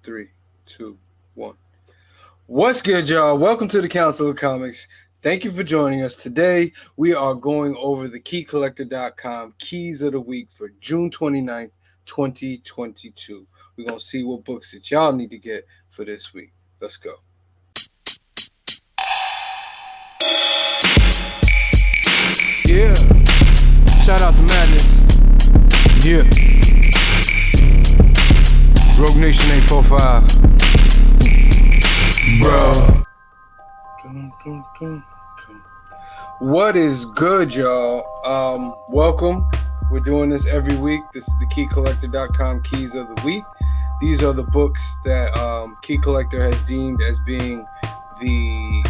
3, 2, 1. What's good, y'all? Welcome to the Council of Comics. Thank you for joining us. Today, we are going over the keycollector.com keys of the week for June 29th, 2022. We're going to see what books that y'all need to get for this week. Let's go. Yeah. Shout out to Madness. Yeah. Rogue Nation 845. Bro. What is good, y'all? Welcome. We're doing this every week. This is the keycollector.com keys of the week. These are the books that Key Collector has deemed as being the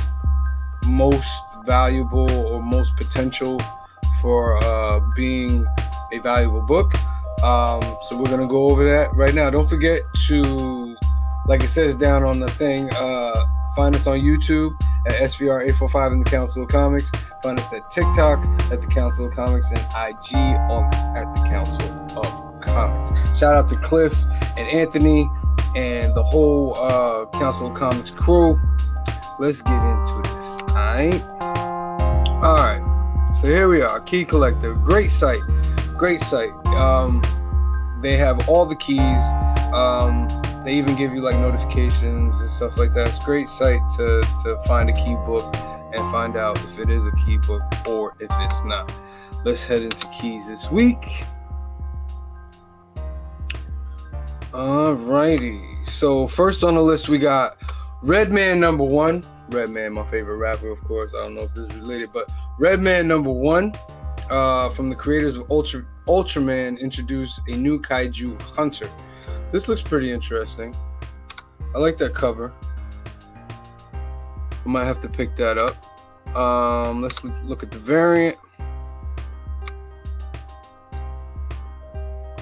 most valuable or most potential for being a valuable book. So we're going to go over that right now. Don't forget to, like it says down on the thing, find us on YouTube at SVR845 in the Council of Comics. Find us at TikTok at the Council of Comics and IG at the Council of Comics. Shout out to Cliff and Anthony and the whole Council of Comics crew. Let's get into this. All right. So here we are. Key Collector. Great site. They have all the keys. They even give you like notifications and stuff like that. It's a great site to find a key book and find out if it is a key book or if it's not. Let's head into keys this week. Alrighty. So first on the list we got Redman #1. Redman, my favorite rapper, of course. I don't know if this is related, but Redman #1 from the creators of Ultraman introduced a new kaiju hunter. This looks pretty interesting. I like that cover. I might have to pick that up. Let's look at the variant.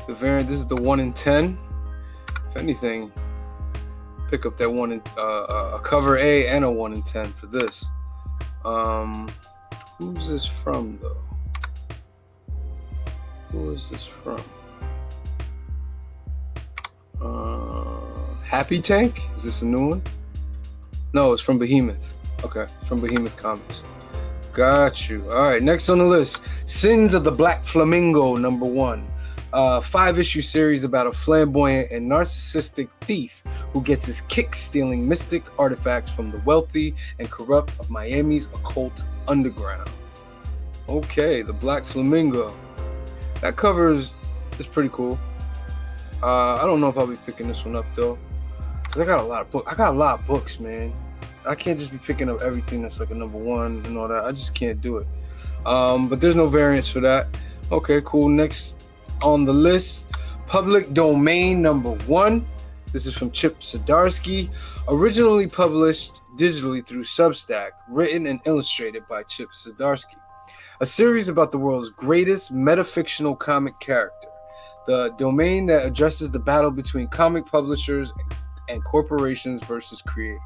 The variant, this is the 1 in 10. If anything, pick up that one in a cover A and a 1 in 10 for this. Who's this from though? Who is this from? Happy Tank? Is this a new one? No, it's from Behemoth. Okay, from Behemoth Comics. Got you. All right, next on the list, Sins of the Black Flamingo #1. 5-issue series about a flamboyant and narcissistic thief who gets his kicks stealing mystic artifacts from the wealthy and corrupt of Miami's occult underground. Okay, the Black Flamingo. That cover is pretty cool. I don't know if I'll be picking this one up though, cause I got a lot of books, man. I can't just be picking up everything that's like a #1 and all that. I just can't do it. But there's no variants for that. Okay, cool. Next on the list, Public Domain #1. This is from Chip Zdarsky, originally published digitally through Substack, written and illustrated by Chip Zdarsky. A series about the world's greatest metafictional comic character. The domain that addresses the battle between comic publishers and corporations versus creators.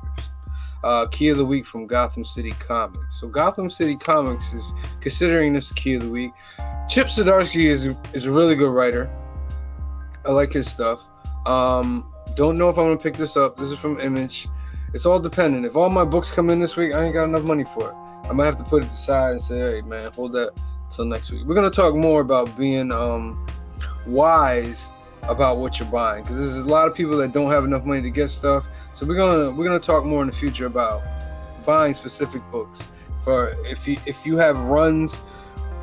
Key of the week from Gotham City Comics. So Gotham City Comics is considering this key of the week. Chip Zdarsky is a really good writer. I like his stuff. Don't know if I'm gonna pick this up. This is from Image. It's all dependent. If all my books come in this week, I ain't got enough money for it. I might have to put it aside and say, hey man, hold that till next week. We're gonna talk more about being wise about what you're buying, because there's a lot of people that don't have enough money to get stuff. So we're gonna talk more in the future about buying specific books. For if you have runs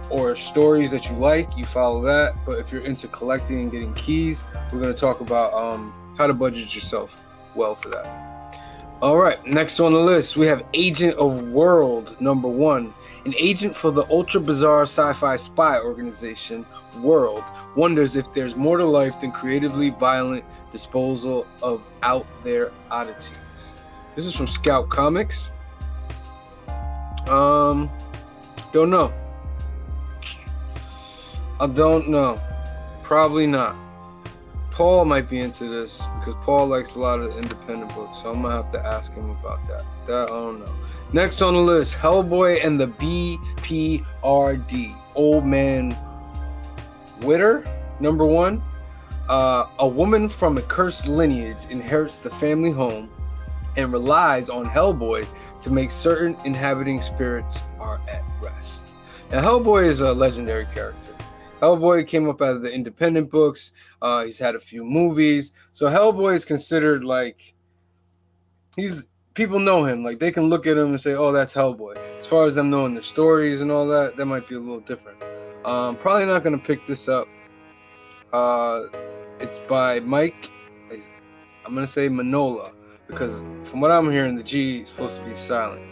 or stories that you like, you follow that. But if you're into collecting and getting keys, we're gonna talk about how to budget yourself well for that. All right, next on the list we have Agent of World #1. An agent for the ultra bizarre sci-fi spy organization World wonders if there's more to life than creatively violent disposal of out there oddities. This is from Scout Comics. Don't know. I don't know. Probably not. Paul might be into this because Paul likes a lot of independent books, so I'm gonna have to ask him about that. I don't know. Next on the list, Hellboy and the BPRD. Old Man Witter #1. A woman from a cursed lineage inherits the family home and relies on Hellboy to make certain inhabiting spirits are at rest. Now, Hellboy is a legendary character. Hellboy came up out of the independent books. He's had a few movies. So Hellboy is considered like, people know him. Like, they can look at him and say, oh, that's Hellboy. As far as them knowing their stories and all that, that might be a little different. Probably not going to pick this up. It's by Mike, I'm going to say Manola, because from what I'm hearing, the G is supposed to be silent.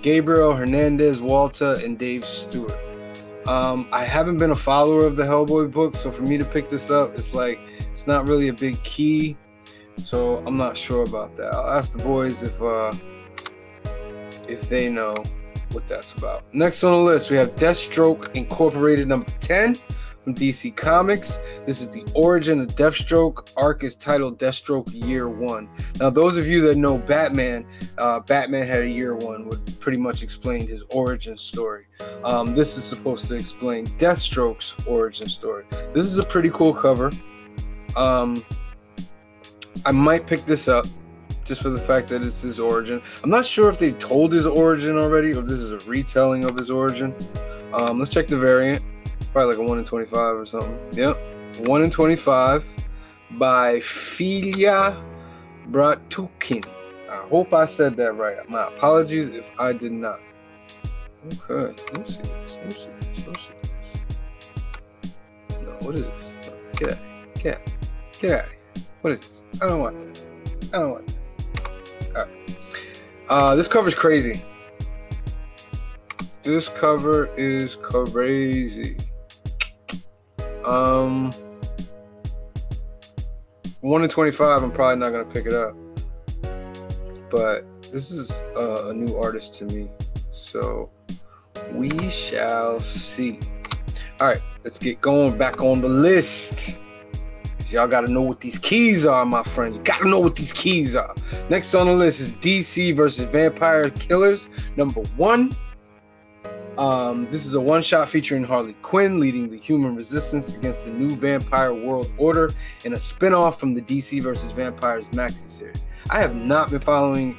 Gabriel Hernandez Walter and Dave Stewart. I haven't been a follower of the Hellboy books, so for me to pick this up, it's like, it's not really a big key, so I'm not sure about that. I'll ask the boys if they know what that's about. Next on the list, we have Deathstroke Incorporated number 10 from DC Comics. This is the origin of Deathstroke. Arc is titled Deathstroke Year 1. Now, those of you that know Batman, Batman had a Year 1, would pretty much explain his origin story. This is supposed to explain Deathstroke's origin story. This is a pretty cool cover. I might pick this up just for the fact that it's his origin. I'm not sure if they told his origin already or if this is a retelling of his origin. Let's check the variant. Probably like a 1 in 25 or something. Yep, 1 in 25 by Filia Bratukin. I hope I said that right. My apologies if I did not. Okay, let's see this. No, what is this? Get out of here. Get out of here. What is this? I don't want this. Alright. This cover's crazy. This cover is crazy. 1 in 25, I'm probably not going to pick it up. But this is a new artist to me. So we shall see. Alright, let's get going back on the list. Y'all got to know what these keys are, my friend. You got to know what these keys are. Next on the list is DC versus Vampire Killers, number 1. This is a one-shot featuring Harley Quinn leading the human resistance against the new vampire world order and a spin-off from the DC versus Vampires maxi series. I have not been following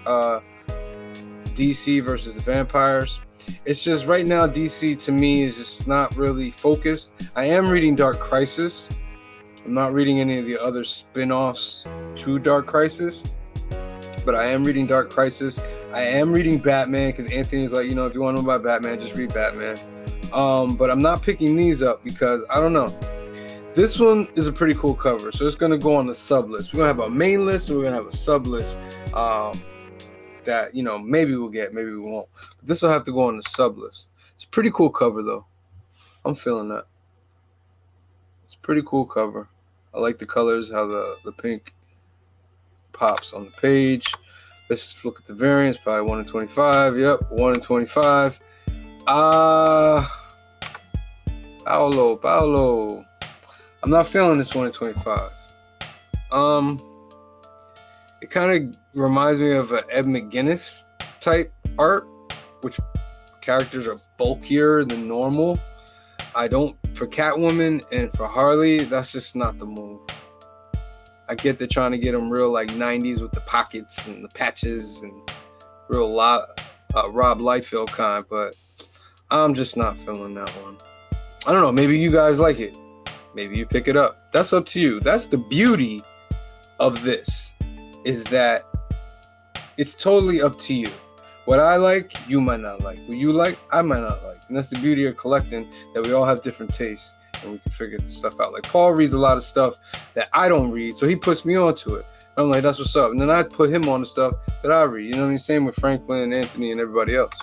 DC versus the Vampires. It's just right now DC to me is just not really focused. I am reading Dark Crisis. I'm not reading any of the other spin-offs to Dark Crisis, but I am reading Dark Crisis. I am reading Batman because Anthony's like, if you want to know about Batman, just read Batman. But I'm not picking these up because I don't know. This one is a pretty cool cover, so it's going to go on the sub list. We're going to have a main list and we're going to have a sub list that, maybe we'll get, maybe we won't. But this will have to go on the sub list. It's a pretty cool cover, though. I'm feeling that. It's a pretty cool cover. I like the colors, how the pink pops on the page. Let's look at the variants. Probably 1 in 25. Yep, 1 in 25. Paolo. I'm not feeling this 1 in 25. It kind of reminds me of an Ed McGuinness type art, which characters are bulkier than normal. For Catwoman and for Harley, that's just not the move. I get they're trying to get them real like 90s with the pockets and the patches and real Rob Liefeld kind, but I'm just not feeling that one. I don't know, maybe you guys like it. Maybe you pick it up. That's up to you. That's the beauty of this, is that it's totally up to you. What I like, you might not like. What you like, I might not like. And that's the beauty of collecting, that we all have different tastes and we can figure this stuff out. Like Paul reads a lot of stuff that I don't read, so he puts me onto it. I'm like, that's what's up. And then I put him on the stuff that I read. You know what I mean? Same with Franklin and Anthony and everybody else.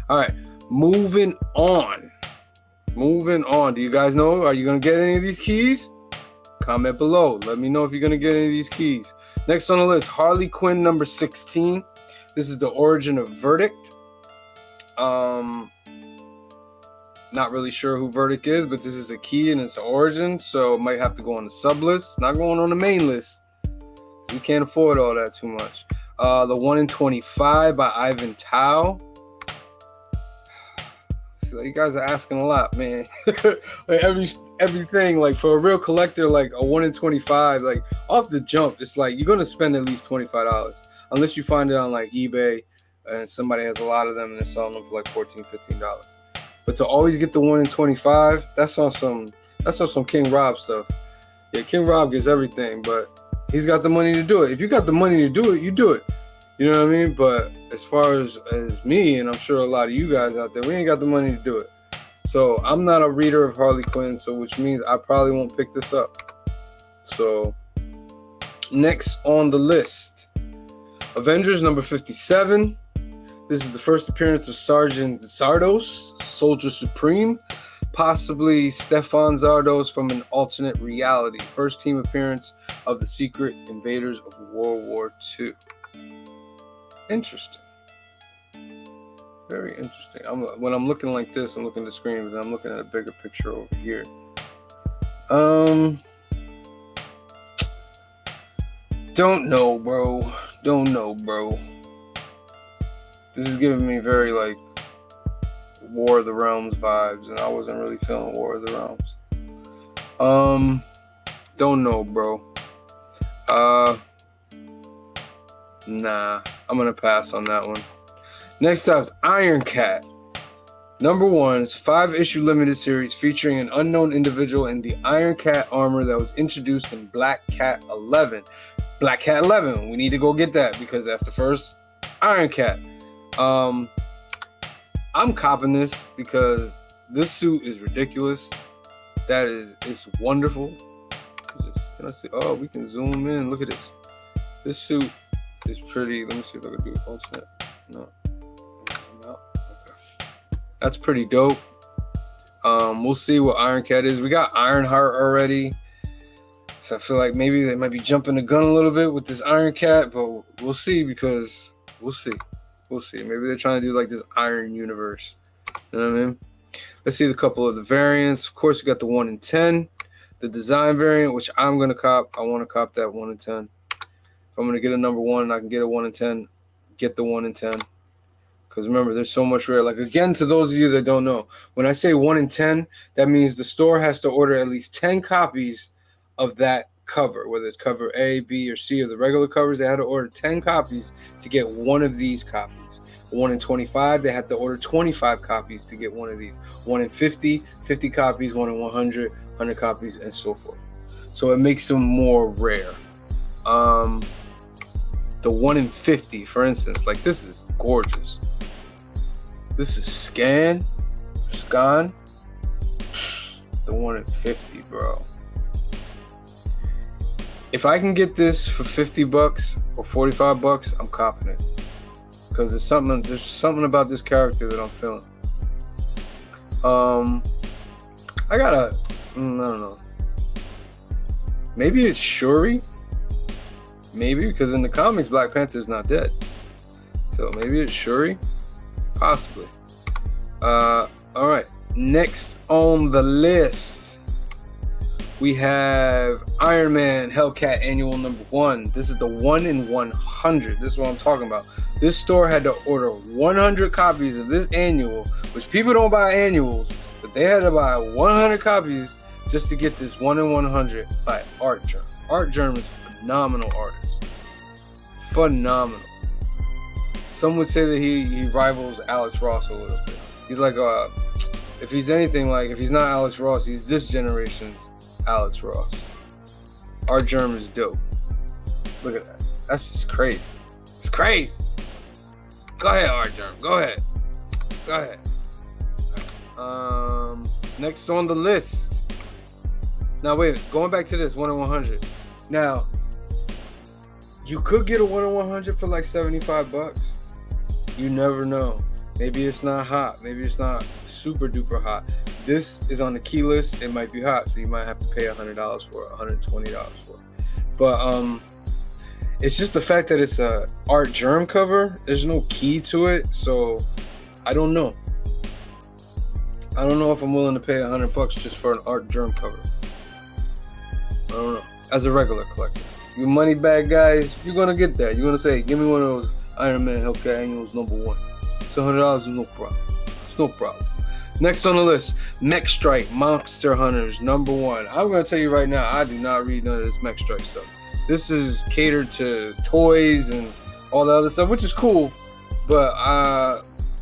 All right, moving on. Do you guys know? Are you going to get any of these keys? Comment below. Let me know if you're going to get any of these keys. Next on the list, Harley Quinn number 16. This is the origin of Verdict. Not really sure who Verdict is, but this is a key and it's the origin, so it might have to go on the sub list. Not going on the main list. We can't afford all that too much. The 1 in 25 by Ivan Tao. This You guys are asking a lot, man. Like everything, like for a real collector, like a 1 in 25, like off the jump, it's like you're gonna spend at least $25 unless you find it on like eBay and somebody has a lot of them and they're selling them for like $14, $15. But to always get the 1 in 25, that's on some King Rob stuff. Yeah, King Rob gets everything, but he's got the money to do it. If you got the money to do it, you do it. You know what I mean? But as far as me, and I'm sure a lot of you guys out there, we ain't got the money to do it. So I'm not a reader of Harley Quinn, so which means I probably won't pick this up. So next on the list, Avengers number 57. This is the first appearance of Sergeant Zardos, Soldier Supreme, possibly Stefan Zardos from an alternate reality. First team appearance of the secret invaders of World War II. Interesting. Very interesting. When I'm looking like this, I'm looking at the screen, but I'm looking at a bigger picture over here. Don't know, bro. This is giving me very like War of the Realms vibes, and I wasn't really feeling War of the Realms. Don't know, bro. Nah, I'm gonna pass on that one. Next up is Iron Cat. Number 1 is 5-issue limited series featuring an unknown individual in the Iron Cat armor that was introduced in Black Cat 11. Black Cat 11, we need to go get that because that's the first Iron Cat. I'm copping this because this suit is ridiculous. It's wonderful. Can I see? Oh, we can zoom in. Look at this. This suit is pretty. Let me see if I can do alternate. No. Okay. That's pretty dope. We'll see what Iron Cat is. We got Ironheart already. So I feel like maybe they might be jumping the gun a little bit with this Iron Cat, but we'll see because we'll see. Maybe they're trying to do like this Iron Universe. You know what I mean? Let's see a couple of the variants. Of course, you got the 1 in 10. The design variant, which I'm going to cop. I want to cop that 1 in 10. If I'm going to get a number 1 and I can get a 1 in 10, get the 1 in 10. Because remember, there's so much rare. Like, again, to those of you that don't know, when I say 1 in 10, that means the store has to order at least 10 copies of that cover, whether it's cover A, B, or C of the regular covers. They had to order 10 copies to get one of these copies. 1 in 25, they had to order 25 copies to get one of these. 1 in 50, 50 copies. 1 in 100, 100 copies, and so forth. So it makes them more rare. The 1 in 50, for instance, like this is gorgeous. This is Scan. The 1 in 50, bro. If I can get this for $50 or $45, I'm copping it. Because there's something about this character that I'm feeling. I don't know. Maybe it's Shuri. Maybe, because in the comics, Black Panther's not dead. So maybe it's Shuri. Possibly. Alright. Next on the list, we have Iron Man Hellcat Annual number 1. This is the 1 in 100. This is what I'm talking about. This store had to order 100 copies of this annual, which people don't buy annuals, but they had to buy 100 copies just to get this 1 in 100 by Art Germ. Art Germ is a phenomenal artist. Phenomenal. Some would say that he rivals Alex Ross a little bit. He's like, if he's anything like, if he's not Alex Ross, he's this generation's Alex Ross. Art Germ is dope. Look at that. That's just crazy. It's crazy. Go ahead, Art Germ. Go ahead. Next on the list. Now wait, going back to this 1 in 100. Now, you could get a 1 in 100 for like $75. You never know. Maybe it's not hot. Maybe it's not super duper hot. This is on the key list. It might be hot, so you might have to pay $100 for it, $120 for it. But it's just the fact that it's a Art Germ cover. There's no key to it, so I don't know. I don't know if I'm willing to pay $100 just for an Art Germ cover. I don't know. As a regular collector, you money bag guys, you're gonna get that. You're gonna say, give me one of those Iron Man Hellcat Annuals number 1. It's $100 is no problem. It's no problem. Next on the list, Mech Strike Monster Hunters #1. I'm going to tell you right now, I do not read none of this Mech Strike stuff. This is catered to toys and all the other stuff, which is cool, but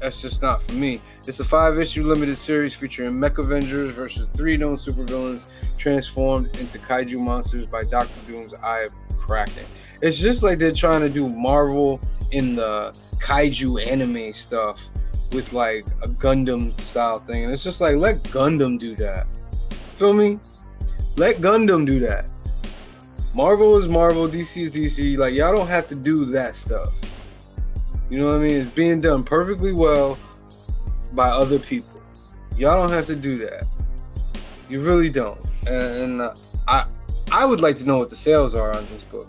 that's just not for me. It's a 5-issue limited series featuring Mech Avengers versus 3 known supervillains transformed into kaiju monsters by Dr. Doom's Eye of Kraken. It's just like they're trying to do Marvel in the kaiju anime stuff with like a Gundam style thing, and it's just like, let Gundam do that. Feel me? Let Gundam do that. Marvel is Marvel, DC is DC. Like, y'all don't have to do that stuff. You know what I mean? It's being done perfectly well by other people. Y'all don't have to do that. You really don't. And I would like to know what the sales are on this book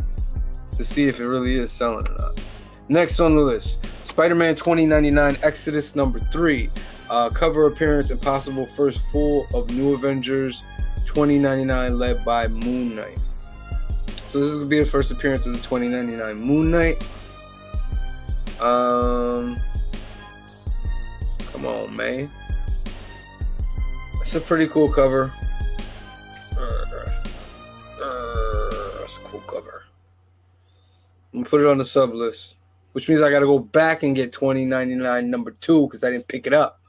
to see if it really is selling or not. Next on the list, Spider-Man 2099 Exodus #3. Cover appearance and possible first full of New Avengers 2099 led by Moon Knight. So this is going to be the first appearance of the 2099 Moon Knight. Come on, man. It's a pretty cool cover. That's a cool cover. I'm going to put it on the sub list, which means I got to go back and get 2099 #2 because I didn't pick it up.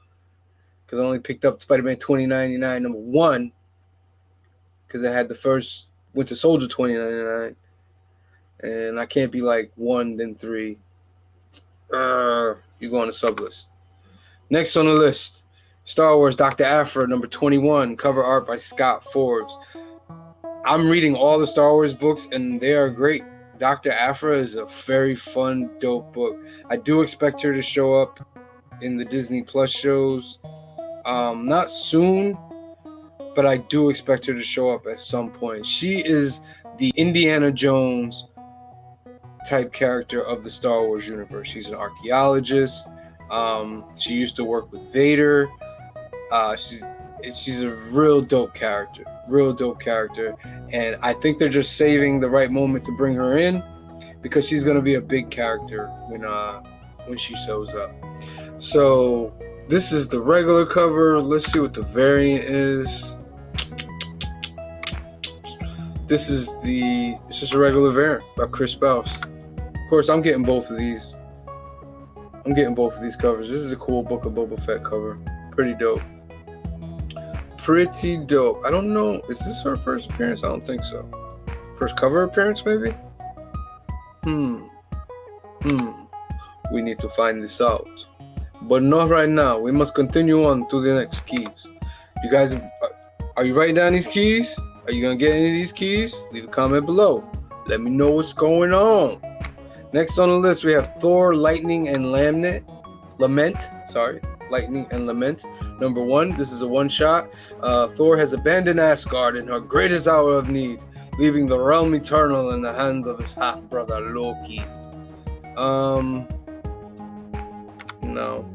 Because I only picked up Spider-Man 2099 #1 because I had the first Winter Soldier 2099. And I can't be like 1, then 3. You go on the sub list. Next on the list, Star Wars Dr. Aphra #21, cover art by Scott Forbes. I'm reading all the Star Wars books and they are great. Dr. Aphra is a very fun, dope book. I do expect her to show up in the Disney Plus shows. Not soon, but I do expect her to show up at some point. She is the Indiana Jones type character of the Star Wars universe. She's an archaeologist. She used to work with Vader. She's a real dope character. And I think they're just saving the right moment to bring her in because she's going to be a big character when she shows up. So this is the regular cover. Let's see what the variant is. This is just a regular variant by Chris Bouse. Of course, I'm getting both of these. Covers. This is a cool Book of Boba Fett cover. Pretty dope. I don't know. Is this her first appearance? I don't think so. First cover appearance, maybe? We need to find this out. But not right now. We must continue on to the next keys. You guys, are you writing down these keys? Are you going to get any of these keys? Leave a comment below. Let me know what's going on. Next on the list, we have Thor, Lightning and Lament. Lightning and Lament. #1. This is a one-shot. Thor has abandoned Asgard in her greatest hour of need, leaving the realm eternal in the hands of his half-brother Loki. No.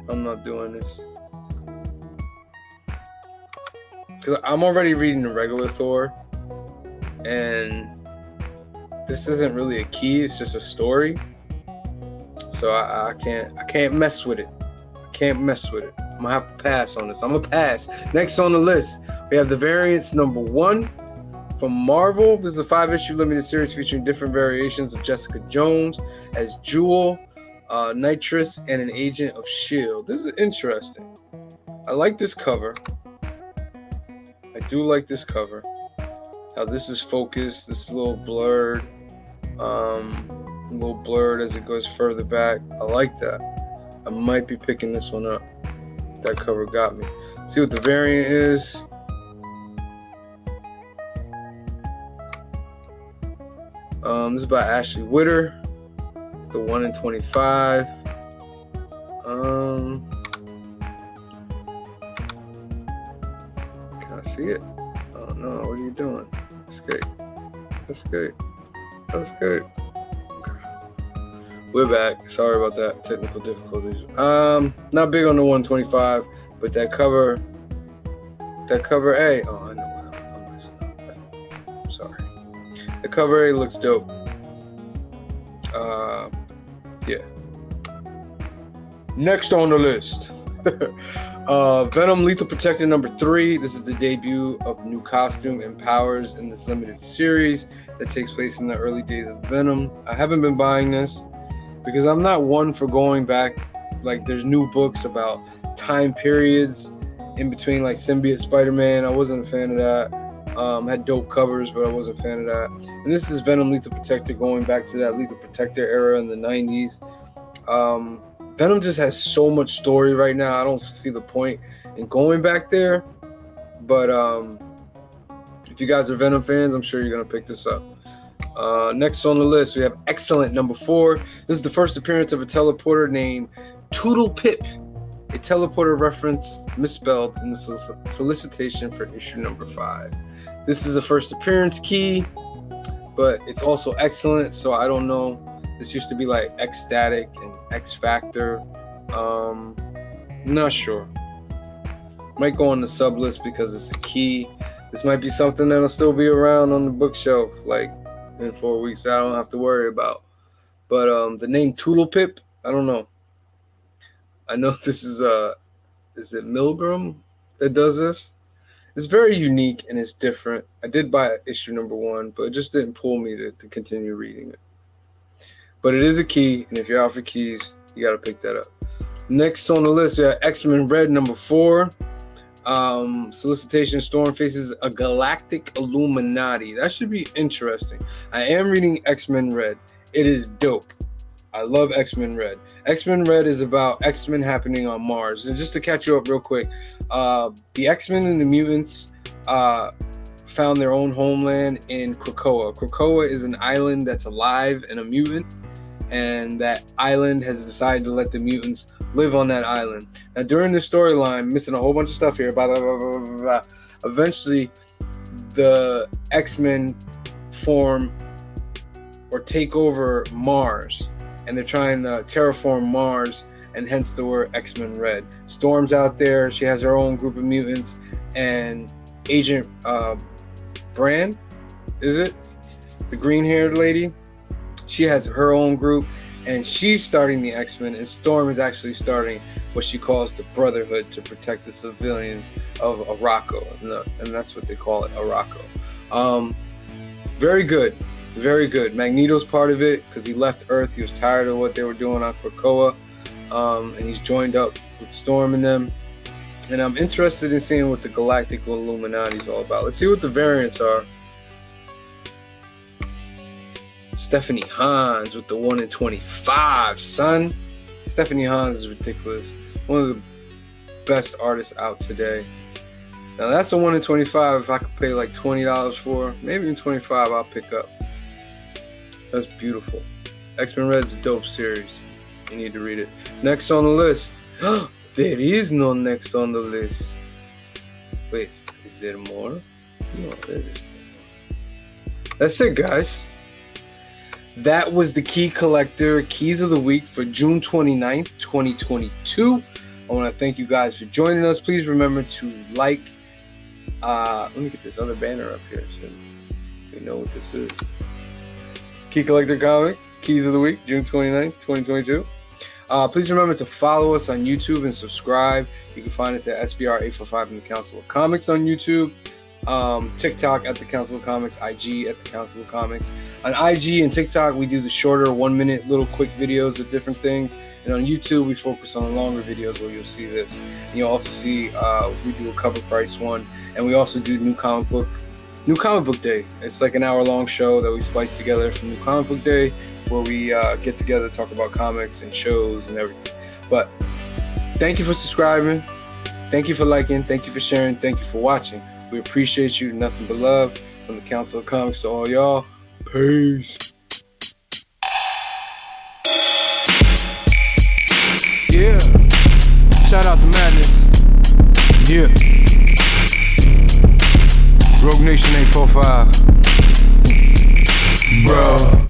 I'm not doing this. Because I'm already reading the regular Thor, and this isn't really a key, it's just a story. So I can't mess with it. I'm gonna have to pass on this. I'm gonna pass. Next on the list, we have the variants #1 from Marvel. This is a 5-issue limited series featuring different variations of Jessica Jones as Jewel, Nitrous, and an agent of S.H.I.E.L.D. This is interesting. I like this cover. I do like this cover. How this is focused. This is a little blurred. A little blurred as it goes further back. I like that. I might be picking this one up. That cover got me. See what the variant is. This is by Ashley Witter. It's the 1 in 25. Can I see it? Oh no, what are you doing? Escape. We're back. Sorry about that. Technical difficulties. Not big on the 125, but that cover A. Oh, I know what I'm messing up. Sorry. The cover A looks dope. Yeah. Next on the list, Venom Lethal Protector number 3. This is the debut of new costume and powers in this limited series that takes place in the early days of Venom. I haven't been buying this because I'm not one for going back. Like, there's new books about time periods in between, like Symbiote Spider-Man. I wasn't a fan of that. Had dope covers, but I wasn't a fan of that. And this is Venom Lethal Protector going back to that Lethal Protector era in the 90s. Venom just has so much story right now. I don't see the point in going back there. But if you guys are Venom fans, I'm sure you're going to pick this up. Next on the list, we have Excellent number 4. This is the first appearance of a teleporter named Toodle Pip. A teleporter reference misspelled in the solicitation for issue number 5. This is a first appearance key, but it's also excellent, so I don't know. This used to be like X-Static and X-Factor. Not sure. Might go on the sub list because it's a key. This might be something that'll still be around on the bookshelf like in 4 weeks that I don't have to worry about. But the name Toodle Pip, I don't know. I know this is it Milgram that does this? It's very unique and it's different. I did buy issue number 1, but it just didn't pull me to continue reading it. But it is a key, and if you're out for keys, you got to pick that up. Next on the list, we have X-Men Red number 4. Solicitation: Storm faces a galactic Illuminati. That should be interesting. I am reading X-Men Red. It is dope. I love X-Men Red. X-Men Red is about X-Men happening on Mars. And just to catch you up real quick, the X-Men and the mutants found their own homeland in Krakoa. Krakoa is an island that's alive and a mutant, and that island has decided to let the mutants live on that island. Now, during this storyline, missing a whole bunch of stuff here, blah, blah, blah, blah, blah, blah, eventually the X-Men form or take over Mars, and they're trying to terraform Mars, and hence the word X-Men Red. Storm's out there. She has her own group of mutants, and Agent Brand, is it? The green-haired lady? She has her own group, and she's starting the X-Men, and Storm is actually starting what she calls the Brotherhood to protect the civilians of Arakko, and that's what they call it, Arakko. Very good. Very good. Magneto's part of it because he left Earth. He was tired of what they were doing on Krakoa, and he's joined up with Storm and them. And I'm interested in seeing what the Galactic Illuminati is all about. Let's see what the variants are. Stephanie Hans with the 1 in 25, son. Stephanie Hans is ridiculous. One of the best artists out today. Now that's a 1 in 25. If I could pay like $20 for, maybe even 25, I'll pick up. That's beautiful. X-Men Red's a dope series. You need to read it. Next on the list. There is no next on the list. Wait, is there more? No, there is. That's it, guys. That was the Key Collector Keys of the Week for June 29th, 2022. I want to thank you guys for joining us. Please remember to like. Let me get this other banner up here so we know what this is. Key Collector Comic, Keys of the Week, June 29th, 2022. Please remember to follow us on YouTube and subscribe. You can find us at SBR845 in the Council of Comics on YouTube. TikTok at the Council of Comics, IG at the Council of Comics. On IG and TikTok, we do the shorter 1-minute little quick videos of different things. And on YouTube, we focus on the longer videos where you'll see this. And you'll also see we do a cover price one. And we also do New Comic Book Day. It's like an hour-long show that we splice together from New Comic Book Day, where we get together, talk about comics and shows and everything. But thank you for subscribing. Thank you for liking. Thank you for sharing. Thank you for watching. We appreciate you. Nothing but love from the Council of Comics to all y'all. Peace. Yeah. Shout out to Madness. Yeah. Rogue Nation 845. Bro.